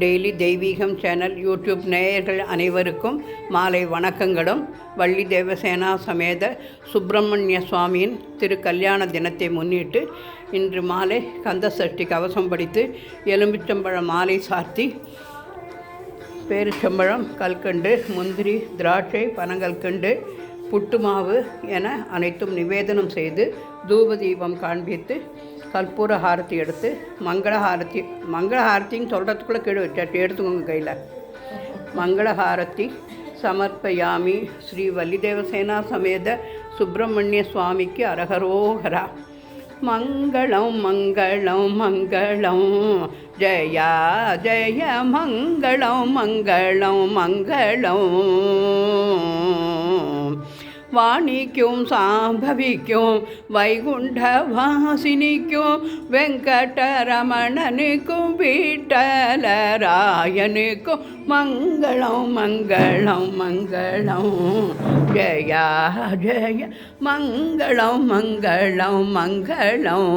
Daily தெய்வீகம் channel YouTube நேயர்கள் அனைவருக்கும் மாலை வணக்கங்களும். வள்ளி தேவசேனா சமேத சுப்பிரமணிய சுவாமியின் திரு கல்யாண தினத்தை முன்னிட்டு இன்று மாலை கந்த சஷ்டி கவசம் படித்து எலும்பிச்சம்பழ மாலை சார்த்தி பேரிச்சம்பழம், கல்கண்டு, முந்திரி, திராட்சை, பனங்கல்கண்டு, புட்டு மாவு என அனைத்தும் நிவேதனம் செய்து தூப தீபம் காண்பித்து கற்பூர ஹாரத்தி எடுத்து மங்களஹாரத்தின்னு சொல்கிறதுக்குள்ளே கீழே வச்சாச்சு, எடுத்துக்கோங்க கையில். மங்களஹாரத்தி சமர்ப்பயாமி. ஸ்ரீ வள்ளி தேவசேனா சமேத சுப்பிரமணிய சுவாமிக்கு அரகரோஹரா. மங்களம் மங்களம் மங்களம், ஜயா ஜய மங்களம் மங்களம் மங்களம். வாணிக்கும் சாம்பவிக்கும் வைகுண்ட வாசினிக்கும் வெங்கடரமணனுக்கும் வீட்டலராயனுக்கும் மங்களம் மங்களம் மங்களம், ஜயா ஜய மங்களம் மங்களம் மங்களம்.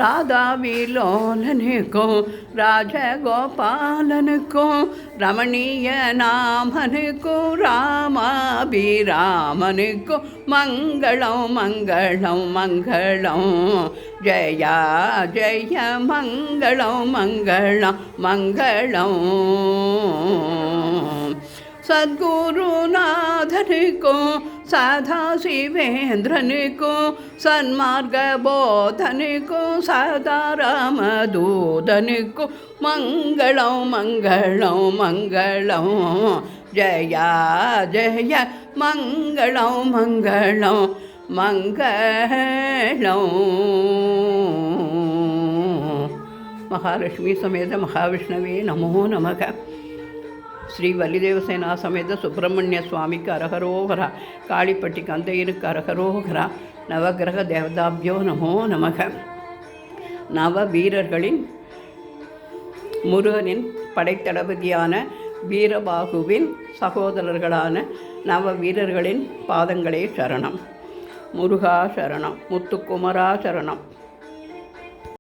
ராதாவிலோலனுக்கும் ராஜகோபாலனுக்கும் ரமணீய நாமனுக்கும் ராமாபிராமனுக்கும் மங்களம் மங்களம் மங்களம், ஜயா ஜய மங்களம் மங்களம் மங்களம். சத்குருநாதனுக்கும் சதாசிவேந்திரனுக்கும் சன்மார்க்க போதனுக்கும் சதாராமதூதனுக்கும் மங்களம் மங்களம் மங்களம், ஜயா ஜய மங்களம் மங்களம் மங்களம். மகாலட்சுமி சமேத மகாவிஷ்ணவே நமோ நமக. ஸ்ரீ வள்ளி தேவசேனா சமேத சுப்பிரமணிய சுவாமிக்கு அரகரோகரா. காளிப்பட்டி கந்தையருக்கு அரகரோகரா. நவகிரக தேவதாபியோ நமோ நமக. நவ வீரர்களின் முருகனின் படைத்தளபதியான வீரபாகுவின் சகோதரர்களான நவ வீரர்களின் பாதங்களே சரணம். முருகா சரணம், முத்துக்குமரா சரணம்.